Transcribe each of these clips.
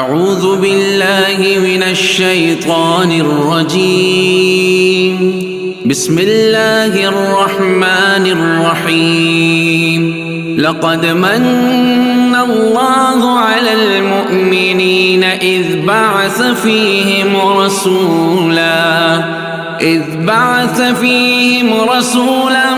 أعوذ بالله من الشيطان الرجيم بسم الله الرحمن الرحيم لقد من الله على المؤمنين إذ بعث فيهم رسولا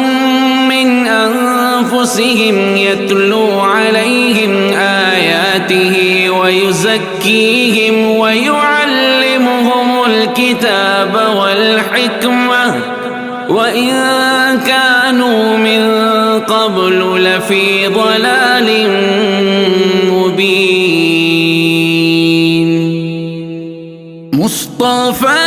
من أنفسهم يتلو عليهم آياته ويزكيهم ويعلمهم الكتاب والحكمة وإن كانوا من قبل لفي ضلال مبين. مصطفى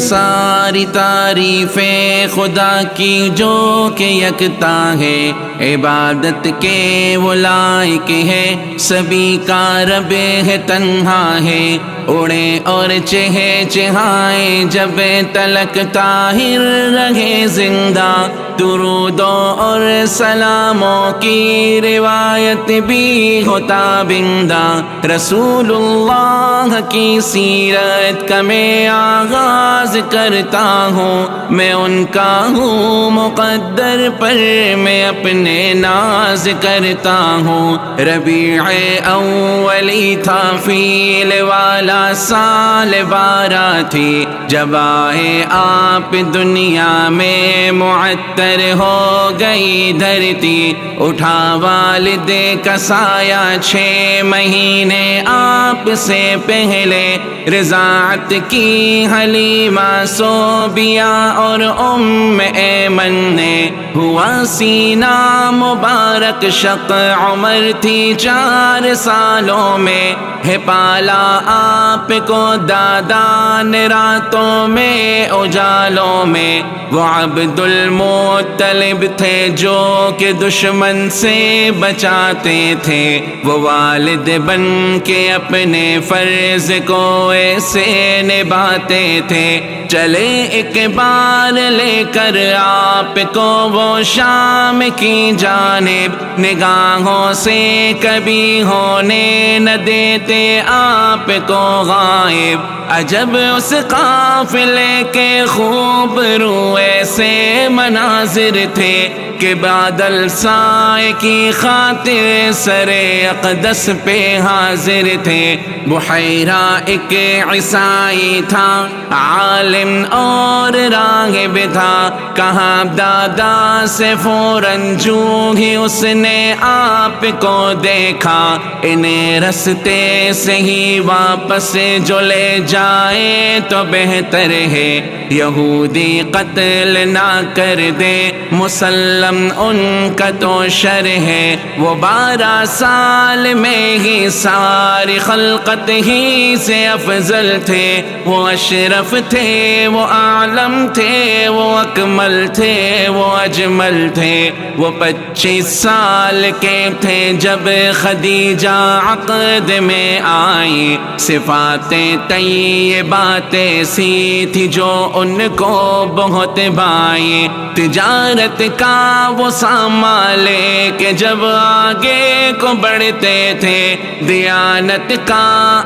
ساری تعریفیں خدا کی جو کہ یکتا ہے، عبادت کے وہ لائق ہے، سبھی کا رب ہے، تنہا ہے، اڑے اور چہے چہائے جب تلک طاہر رہے زندہ، درودوں اور سلاموں کی روایت بھی ہوتا بندہ، رسول اللہ کی سیرت کا میں آغاز کرتا ہوں، میں ان کا ہوں مقدر پر میں اپنے ناز کرتا ہوں، ربیع اولی تھا فیل والا سال 12 تھی جب آئے آپ دنیا میں معطر ہو گئی دھرتی، اٹھا والد کا سایہ 6 مہینے آپ سے پہلے، رضاعت کی حلیمہ صوبیہ اور ام ایمن نے، ہوا سینہ مبارک شق عمر تھی 4 سالوں میں، ہے پالا آپ کو دادان راتوں میں اجالوں میں، وہ عبد المطلب تھے جو کہ دشمن سے بچاتے تھے، وہ والد بن کے اپنے فرض کو ایسے نبھاتے تھے، چلے ایک بار لے کر آپ کو وہ شام کی جانب، نگاہوں سے کبھی ہونے نہ دیتے آپ کو غائب، عجب اس قافلے کے خوب رو ایسے مناظر تھے کہ بادل سائے کی خاطر سر اقدس پہ حاضر تھے، بحیرہ ایک عیسائی تھا، عالم اور راغب تھا، کہاں دادا سے فوراً جو ہی اس نے آپ کو دیکھا، انہیں رستے سے ہی واپس جو لے جائے تو بہتر ہے، یہودی قتل نہ کر دے، مسلم ان کا تو شر ہے، وہ 12 سال میں ہی ساری خلقت ہی سے افضل تھے، وہ اشرف تھے، وہ عالم تھے، وہ اکمل تھے، وہ اجمل تھے، وہ 25 سال کے تھے جب خدیجہ عقد میں آئی، صفاتیں طیبات ایسی تھی جو ان کو بہت بھائی، تجارت کا وہ سامان لے کے جب آگے کو بڑھتے تھے، دیانت کا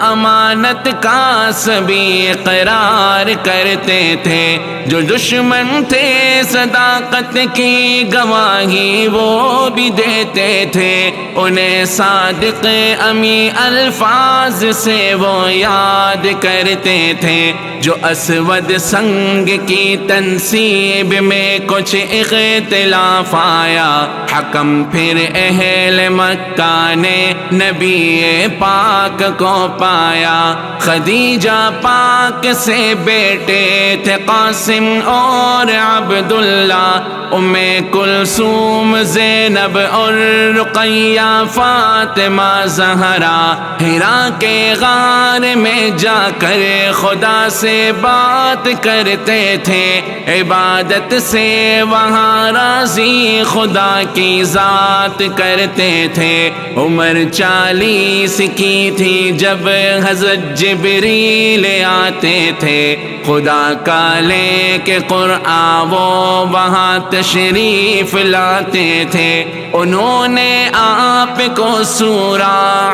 امانت کا سبھی اقرار کرتے تھے، جو دشمن تھے صداقت کی گواہی وہ بھی دیتے تھے، انہیں صادق امی الفاظ سے وہ یاد کرتے تھے، جو اسود سنگ کی تنصیب میں کچھ اختلاف آیا، حکم پھر اہل مکہ نے نبی پاک کو پایا، خدیجہ پاک سے بیٹے تھے قاسم اور عبداللہ، ام کلثوم زینب اور رقیہ یا فاطمہ زہرا، حرا کے غار میں جا کر خدا سے بات کرتے تھے، عبادت سے وہاں راضی خدا کی ذات کرتے تھے۔ عمر 40 کی تھی جب حضرت جبریل آتے تھے، خدا کا لے کے قرآن وہ وہاں تشریف لاتے تھے۔ انہوں نے آپ کو سورہ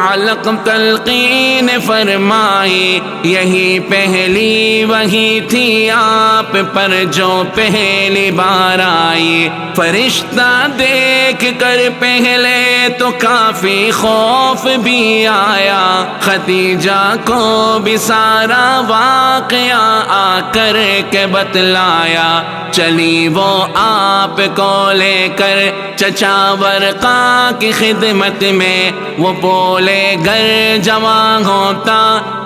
علق تلقین فرمائی، یہی پہلی وحی تھی آپ پر جو پہلی بار آئی۔ فرشتہ دیکھ کر پہلے تو کافی خوف بھی آیا، خدیجہ کو بھی سارا واقعہ آ کر کے بتلایا۔ چلی وہ آپ کو لے کر چچا ورقا کی خدمت میں، وہ بولے گر جوان ہوتا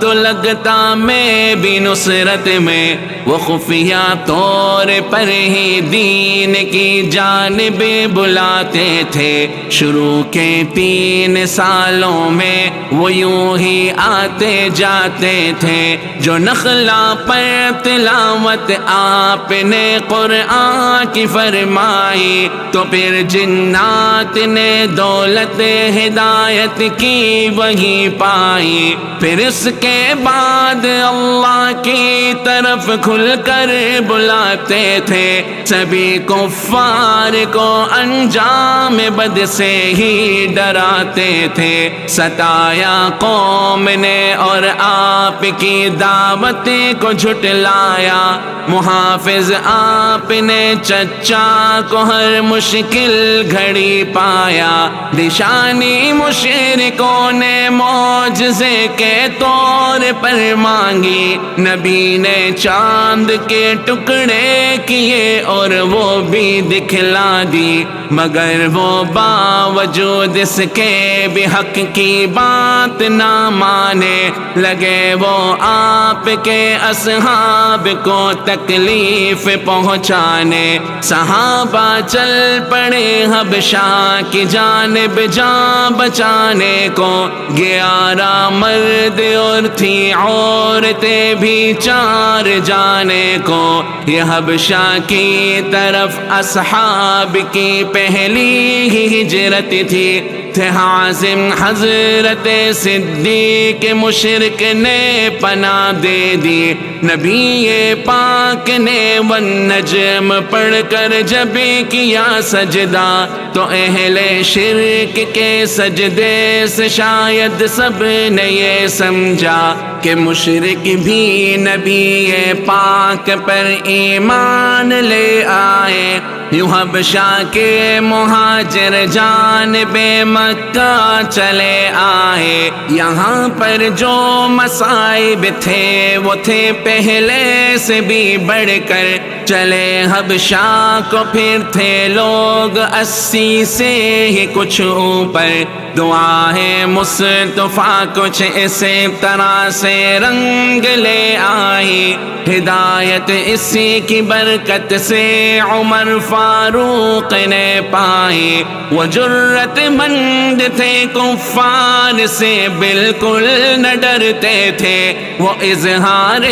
تو لگتا میں بھی نصرت میں۔ وہ خفیہ طور پر ہی دین کی جانب بلاتے تھے، شروع کے 3 سالوں میں وہ یوں ہی آتے جاتے تھے۔ جو نخلا پر تلاوت آپ نے قرآن کی فرمائی، تو پھر جنات نے دولت ہدایت کی وہی پائی۔ پھر اس کے بعد اللہ کی طرف کھل کر بلاتے تھے، سبھی کفار کو انجام بد سے ہی ڈراتے تھے۔ ستایا قوم نے اور آپ کی دعوت کو جھٹلایا، محافظ آپ نے چچا کو ہر مشکل گھڑی پایا۔ نشانی مشرکوں نے معجزے کے طور پر مانگی، نبی نے چاند کے ٹکڑے کیے اور وہ بھی دکھلا دی، مگر وہ باوجود اس کے بھی حق کی بات نہ مانے لگے۔ وہ آپ کے اصحاب کو تکلیف پہنچانے، صحابہ چل پڑے حبشہ کی جانب جان بچانے کو۔ 11 مرد اور تھی عورتیں بھی 4 جانے کو۔ یہ حبشہ کی طرف اصحاب کی پہلی ہی ہجرت تھی۔ تھے حازم حضرت صدیق مشرک نے پناہ دے دی، نبی پاک نے والنجم پڑھ کر جب کیا سجدہ، تو اہل شرک کے سجدے سے شاید سب نے یہ سمجھا کہ مشرک بھی نبی پاک پر ایمان لے آئے۔ یوں حبشہ کے مہاجر جانب مکہ چلے آئے۔ یہاں پر جو مصائب تھے وہ تھے پہلے سے بھی بڑھ کر، چلے حبشہ کو پھر تھے لوگ 80 سے ہی کچھ اوپر۔ دعا ہے مصطفیٰ کچھ اسی طرح سے رنگ لے آئی، ہدایت اسی کی برکت سے عمر فاروق نے پائی۔ وہ جرت مند تھے، کفار سے بالکل نہ ڈرتے تھے، وہ اظہار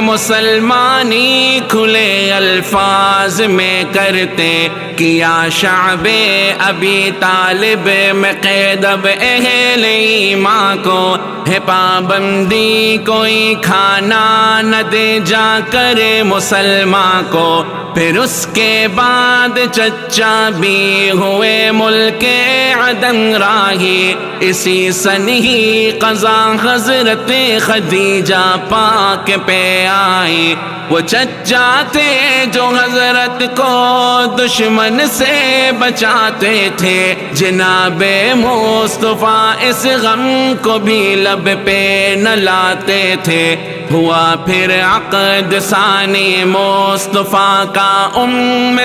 مسلمانی کھلے الفاظ میں کرتے۔ کیا شعب ابی طالب میں قید اب اہل ایمان کو، ہے پابندی کوئی کھانا نہ دے جا کر مسلمان کو۔ پھر اس کے بعد چچا بھی ہوئے ملک عدن راہی، اسی سن ہی قضا حضرت خدیجہ پاک پہ آئی۔ وہ چچا تھے جو حضرت کو دشمن سے بچاتے تھے، جناب مصطفیٰ اس غم کو بھی لب پہ نہ لاتے تھے۔ ہوا پھر عقد ثانی مصطفیٰ کا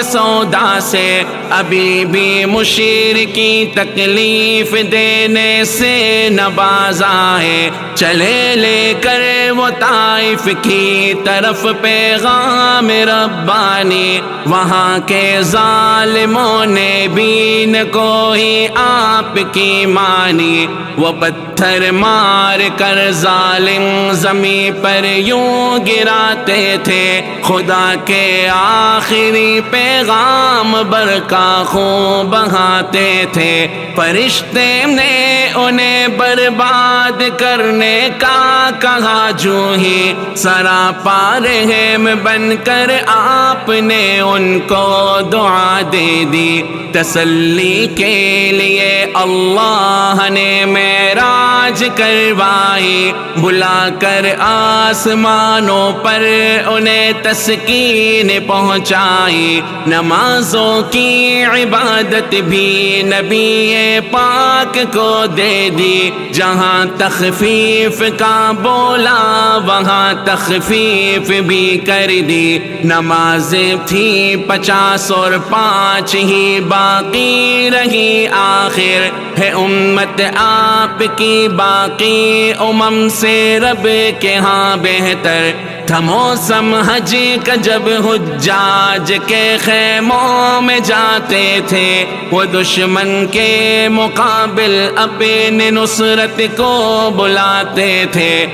سودا سے، ابھی بھی مشرکی تکلیف دینے سے نہ باز آئے، چلے لے کر وہ طائف کی طرف پیغام ربانی، وہاں کے ظالموں نے بھی نہ کوئی آپ کی مانی، وہ پتھر مار کر ظالم زمین پر یوں گراتے تھے، خدا کے آخری پیغام برقع خون بہاتے تھے، فرشتے نے انہیں برباد کرنے کا کہا، جو ہی سراپا رحم بن کر آپ نے ان کو دعا دے دی، تسلی کے لیے اللہ نے معراج کروائی، بلا کر آسمانوں پر انہیں تسکین پہنچائی، نمازوں کی عبادت بھی نبی پاک کو دے دی، جہاں تخفیف کا بولا وہاں تخفیف بھی کر دی، نمازیں تھی 50 اور 5 ہی باقی رہی، آخر ہے امت آپ کی باقی امم سے رب کے ہاں بہتر تھا موسم حج کا، جب حجاج کے خیموں میں جاتے تھے، وہ دشمن کے مقابل اپنے نصرت کو بلاتے تھے،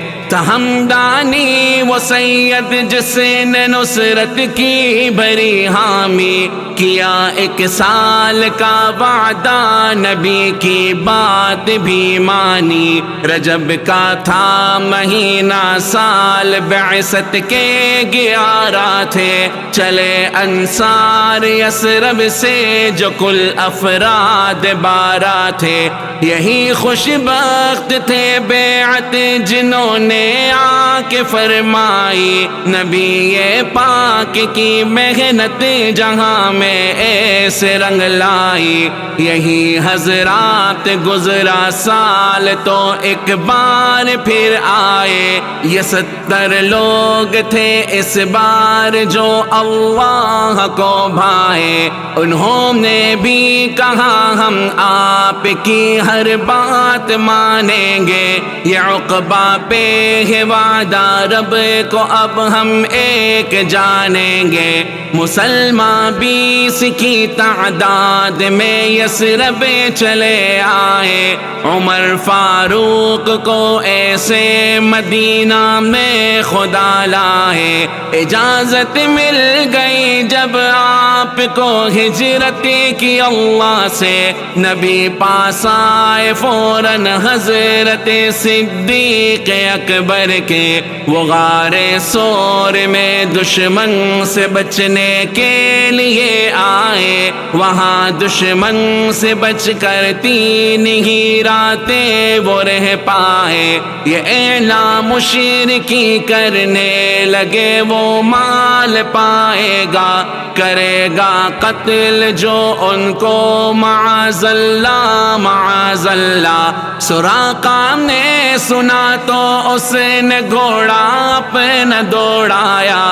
ہمدانی وہ سید جس نے نصرت کی بری حامی، کیا 1 سال کا وعدہ نبی کی بات بھی مانی، رجب کا تھا مہینہ سال بعثت کے 11 تھے، چلے انصار یثرب سے جو کل افراد 12 تھے، یہی خوش بخت تھے بیعت جنہوں نے آ کے فرمائی، نبی پاک کی محنت جہاں میں ایسے رنگ لائی، یہی حضرات گزرا سال تو ایک بار پھر آئے، یہ 70 لوگ تھے اس بار جو اللہ کو بھائے، انہوں نے بھی کہا ہم آپ کی ہر بات مانیں گے، یہ عقبہ پہ ہے وعدہ رب کو اب ہم ایک جانیں گے، مسلمان 20 کی تعداد میں یثرب چلے آئے، عمر فاروق کو ایسے مدینہ میں خدا لائے، اجازت مل گئی جب آپ کو ہجرت کی اللہ سے، نبی پاس آئے فوراً حضرت صدیق اکبر کے، وہ غار سور میں دشمن سے بچنے کے لیے آئے، وہاں دشمن سے بچ کر 3 ہی راتیں وہ رہ پائے، یہ اعلان مشرکی کرنے لگے وہ مال پائے گا، کرے گا قتل جو ان کو معاذ اللہ معاذ اللہ، سراقہ نے سنا تو اس نے گھوڑا اپنا دوڑایا،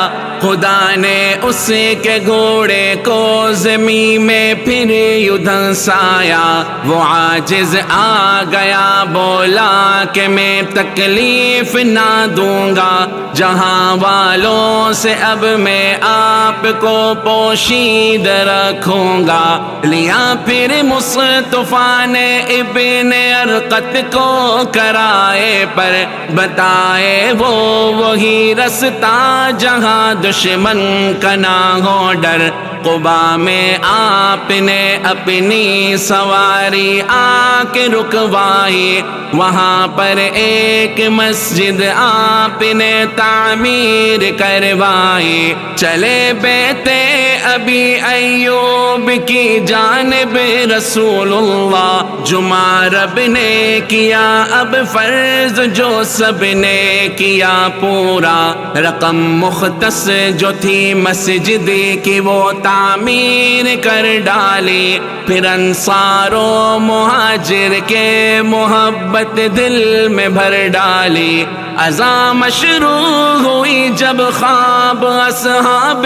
خدا نے اس کے گھوڑے کو زمین میں پھر یوں دھنسایا، وہ عاجز آ گیا بولا کہ میں تکلیف نہ دوں گا، جہاں والوں سے اب میں آپ کو پوشید رکھوں گا، لیا پھر مصطفیٰ نے ابن ارقط کو کرائے پر بتائے، وہ وہی رستہ جہاں دشمن کا نہ ہو ڈر، قبا میں آپ نے اپنی سواری آ کے رکوائی، وہاں پر ایک مسجد آپ نے تعمیر کروائی، چلے بیت ابی ایوب کی جانب رسول اللہ، جمعہ رب نے کیا اب فرض جو سب نے کیا پورا، رقم مختص جو تھی مسجد کی وہ تعمیر کر ڈالی، پھر انصار و مہاجر کے محبت دل میں بھر ڈالی، اذان مشروع ہوئی جب خواب اصحاب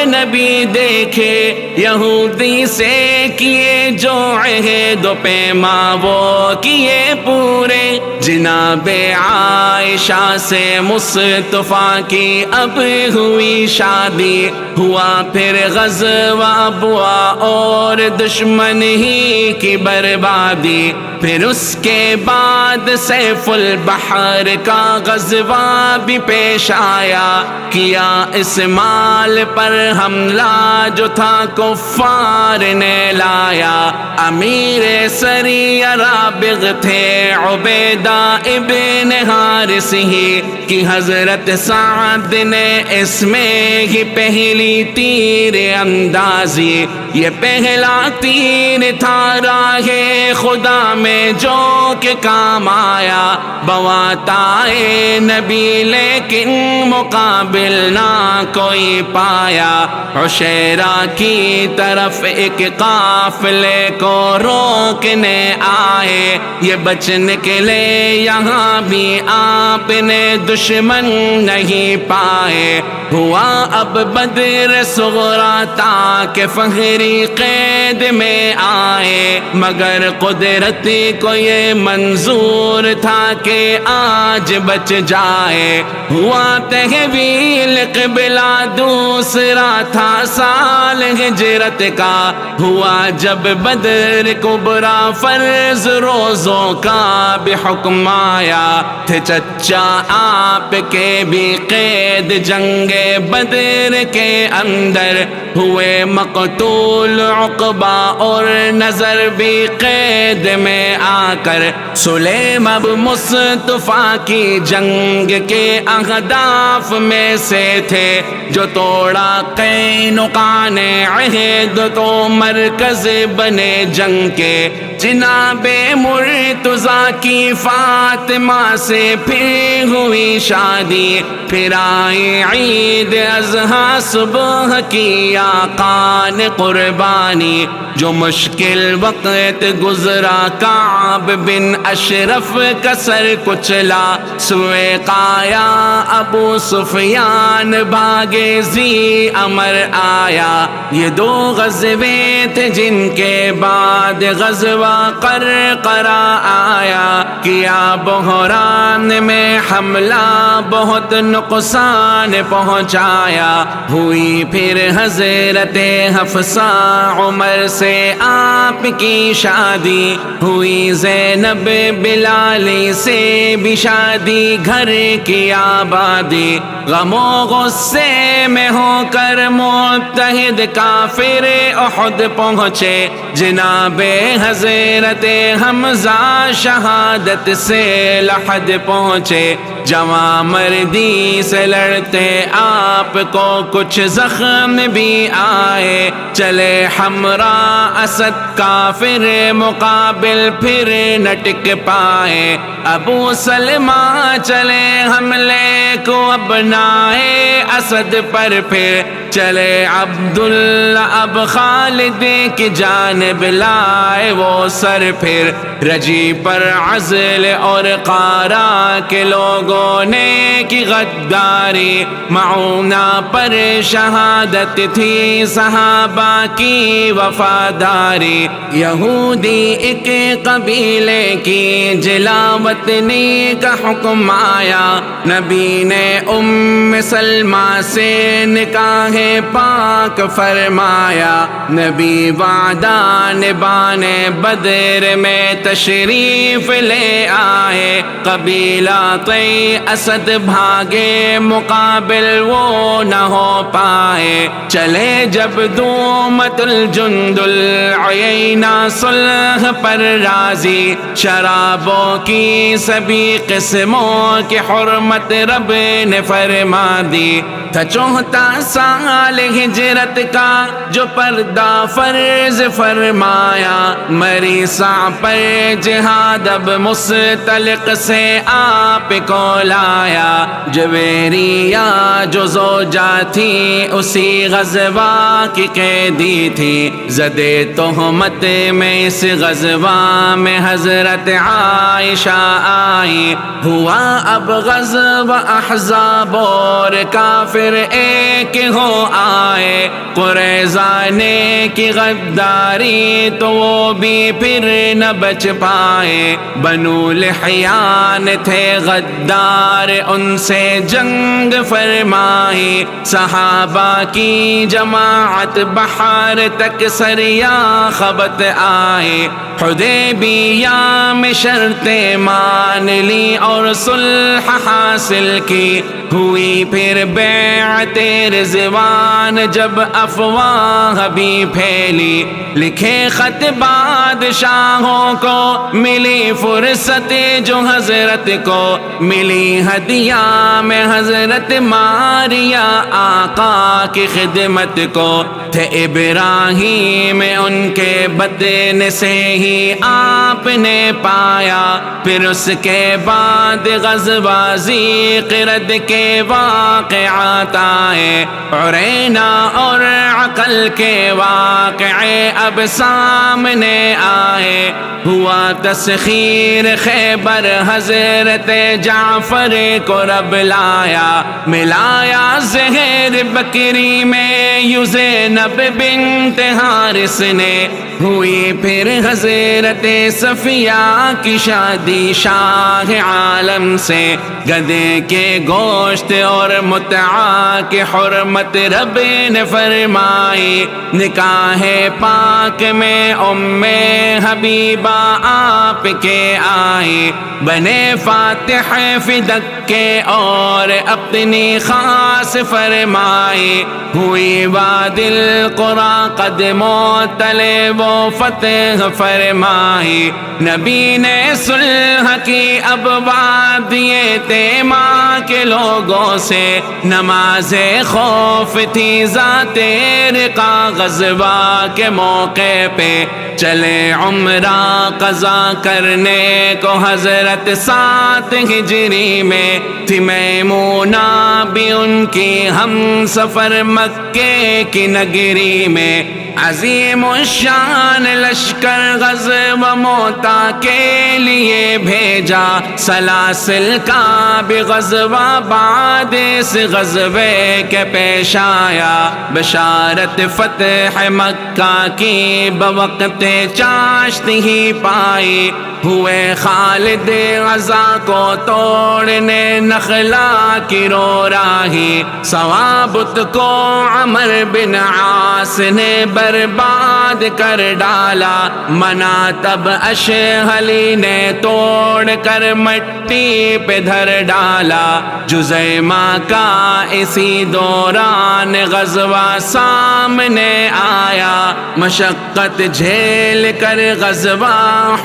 نبی دیکھے، یہودی سے کیے جو عہد و پیما وہ کیے پورے، جناب عائشہ سے مصطفیٰ کی اب ہوئی شادی، ہوا پھر غزوہ ابوا اور دشمن ہی کی بربادی، پھر اس کے بعد سیف البحر کا غزوہ بھی پیش آیا، کیا اس مال پر حملہ جو تھا کفار نے لایا، امیر سریہ رابغ تھے عبیدہ ابن حارث ہی کہ حضرت سعد نے اس میں ہی پہلی تیر اندازی، یہ پہلا تیر تھا راہ خدا میں جو کہ کام آیا، بواتائے نبی لیکن مقابل نہ کوئی پایا، عشیرہ کی طرف ایک قافلے کو روکنے آئے، یہ بچ نکلے یہاں بھی آپ نے دشمن نہیں پائے، ہوا اب بدر صغریٰ تاکہ فہری قید میں آئے، مگر قدرت کو یہ منظور تھا کہ آج بچ جائے، ہوا تحویل قبلہ دوسرا تھا سال ہجرت کا، ہوا جب بدر کبریٰ فرض روزوں کا بھی حکم آیا، تھے چچا آپ کے بھی قید جنگ بدر کے اندر، ہوئے مقتول عقبہ اور نظر بھی قید میں آ کر، سلیم اب مصطفیٰ کی جنگ کے اہداف میں سے تھے، جو توڑا قینقاع نے عہد تو مرکز بنے جنگ کے، جناب مرتضیٰ کی فاطمہ سے پھر ہوئی شادی، پھر آئی عید اضحیٰ صبح کی آقا نے قربانی، جو مشکل وقت گزرا کعب بن اشرف کا سر کچلا، سوئے قایا ابو سفیان بھاگے زی امر آیا، یہ دو غزوے تھے جن کے بعد غزوہ قرقرہ آیا، کیا بحران میں حملہ بہت نقصان پہنچایا، ہوئی پھر حضرت حفصہ عمر سے آپ کی شادی، ہوئی زینب بلالی سے بھی شادی، گھر کی آبادی، غم و غصے میں ہو کر متحد کافر احد پہنچے، جناب حضرت حمزہ شہادت سے لحد پہنچے، جواں مردی سے لڑتے آپ کو کچھ زخم بھی آئے، چلے حمراء اسد کافر مقابل پھر نہ ٹک پائے، ابو سلمہ چلے حملے کو ابنائے اسد پر، پھر چلے عبداللہ اب خالد کی جانب لائے وہ سر، پھر رجی پر عزل اور قارا کے لوگوں نے کی غداری، معونہ پر شہادت تھی صحابہ کی وفاداری، یہودی ایک قبیلے کی جلاوطنی کا حکم آیا، نبی نے سلمہ سے نکاح پاک فرمایا، نبی وعدہ نبانے بدر میں تشریف لے آئے، قبیلہ طی اسد بھاگے مقابل وہ نہ ہو پائے، چلے جب دومت الجند العینہ صلح پر راضی، شرابوں کی سبھی قسموں کی حرمت رب نے فرما دی، تھا چوہتا سال سال ہجرت کا جو پردہ فرض فرمایا، مریسا پر جہاد اب مستلق سے آپ کو لایا۔ جویریہ جو زوجہ تھی اسی غزوہ کی قیدی تھی، زدے تہمت میں اس غزوہ میں حضرت عائشہ آئی۔ ہوا اب غزوہ احزاب اور کافر ایک ہو آئے، قریظہ نے کی غداری تو وہ بھی پھر نہ بچ پائے۔ بنو لحیان تھے غدار، ان سے جنگ فرمائی، صحابہ کی جماعت بحر تک سریا خبت آئے۔ حدیبیہ میں شرطیں مان لی اور صلح حاصل کی، ہوئی پھر بیعت رضوان جب افواہ بھی پھیلی۔ لکھے خط بادشاہوں کو ملی فرصت جو حضرت کو ملی، ہدیہ میں حضرت ماریا آقا کی خدمت کو تھے ابراہیم ان کے بدن سے ہی آپ نے پایا۔ پھر اس کے بعد غزوہ ذی قرد کے واقعات آئے، عرینا اور عقل کے واقعے اب سامنے آئے۔ ہوا تسخیر خیبر، حضرت جعفر کو رب لایا، ملایا زہر بکری میں یوں زینب بنت حارث نے، ہوئی پھر حضرت صفیہ کی شادی شاہ عالم سے۔ گدھے کے گوشت اور متعا کی حرمت رب نے فرمائی، نکاح پاک میں ام حبیبہ آپ کے آئی، بنے فاتح فدق کے اور اپنی خاص فرمائی، ہوئی وادی القریٰ قدموں تلے وہ فتح فرمائی۔ نبی نے صلح کی ابواب دیے تیماء کے لوگوں سے، نماز خوف تھی ذات رقا غزوہ کے موقع پہ، چلے عمرہ قضا کرنے کو حضرت 7 ہجری میں، تھی میمونہ بھی ان کی ہم سفر مکے کی نگری میں۔ عظیم الشان لشکر غزوہ موتا کے لیے بھیجا، سلاسل کا بھی غزوہ بعد اس غزوے کے پیش آیا۔ بشارت فتح مکہ کی بوقت چاشت ہی پائی، ہوئے خالد غزہ کو توڑنے نخلا کی رو راہی، ثوابت کو عمر بن عاص نے برباد کر ڈالا، مناتب اشہلی نے توڑ کر مٹی پہ دھر ڈالا۔ جزیمہ کا اسی دوران غزوہ سامنے آیا، مشقت جھیل کر غزوہ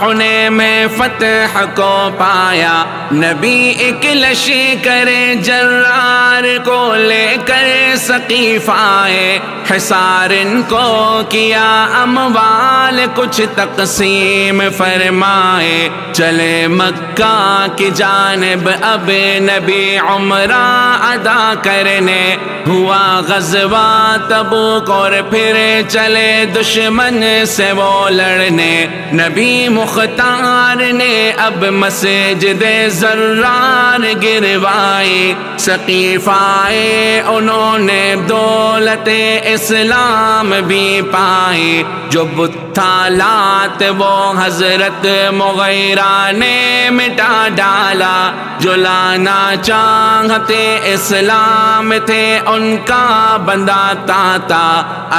حنین میں فتح کو پایا۔ نبی ایک لشکر جرار کو لے کر ثقیف آئے، حصار ان کو کیا اموال کچھ تقسیم فرمائے، چلے مکہ کی جانب اب نبی عمرہ ادا کرنے، ہوا غزوہ تبوک اور پھر چلے دشمن سے وہ لڑنے۔ نبی مختار نے اب مسجد زرار گروائی، ثقیف آئے انہوں نے دولت اسلام بھی پائی، جو بتالات وہ حضرت مغیرہ نے مٹا ڈالا، جو لانا چاہتے اسلام تھے ان کا بندہ تاتا،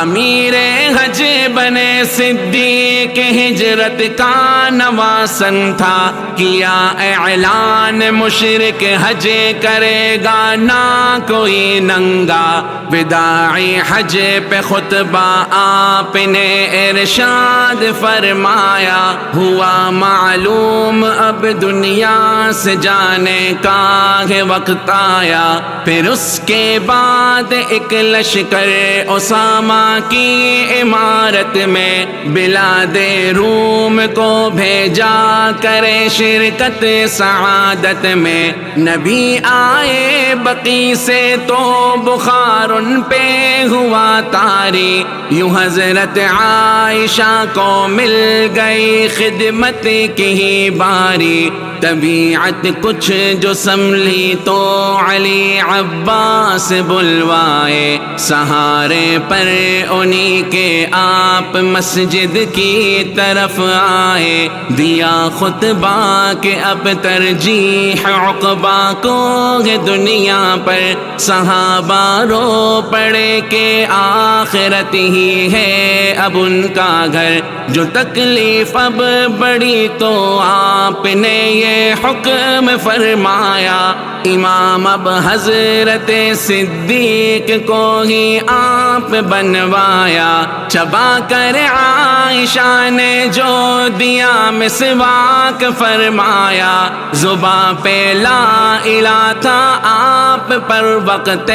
امیر حج بنے صدیق ہجرت کا نہ نواسن تھا، کیا اعلان مشرک حج کرے گا نہ کوئی ننگا، وداعی حج پہ خطبہ آپ نے ارشاد فرمایا، ہوا معلوم اب دنیا سے جانے کا ہے وقت آیا۔ پھر اس کے بعد ایک لشکر اسامہ کی عمارت میں بلاد روم کو بھیجا کرے شرکت سعادت میں، نبی آئے بقی سے تو بخار ان پہ ہوا طاری، یوں حضرت عائشہ کو مل گئی خدمت کی ہی باری، طبیعت کچھ جو سنبھلی تو علی عباس بلوائے، سہارے پر انہی کے آپ مسجد کی طرف آئے، دیا خطبہ کہ اب ترجیح عقبہ کو ہے دنیا پر، صحابہ رو پڑے کہ آخرت ہی ہے اب ان کا گھر، جو تکلیف اب بڑی تو آپ نے یہ حکم فرمایا، امام اب حضرت صدیق کو ہی آپ بنوایا، چبا کر عائشہ نے جو دیا مسواک فرمایا، زباں پہ لا الہ تھا آپ پر وقت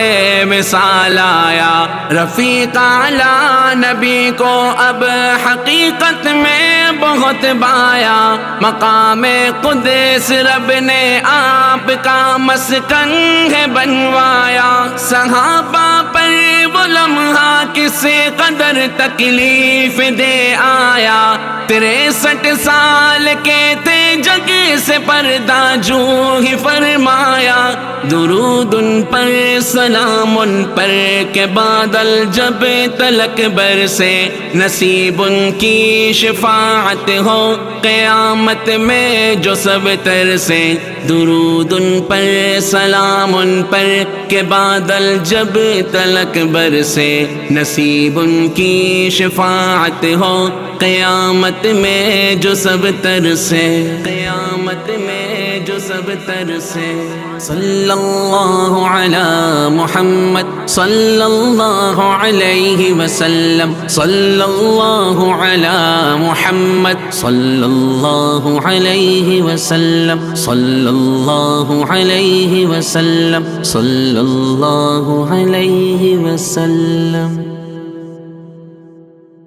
وصال آیا، رفیق اعلیٰ نبی کو اب حقیقت میں بہت بایا، مقام قدس رب نے آپ کا مسکن ہے بنوایا، صحابہ پر وہ لمحہ کس قدر تکلیف دے آیا، 63 سال کے تھے جگ سے پردہ جو ہی فرمایا، درود ان پر سلام ان پر کہ بادل جب تلک برسے، نصیب ان کی شفاعت ہو قیامت میں جو سب ترسے، درود ان پر سلام ان پر کہ بادل جب تلک برسے، نصیب ان کی شفاعت ہو قیامت میں جو سب ترسے، قیامت میں جو سب ترسے، صلی اللہ علی محمد صلی اللہ علیہ وسلم، صلی اللہ علی محمد صلی اللہ علیہ وسلم، صلی اللہ علیہ وسلم، صلی اللہ علیہ وسلم۔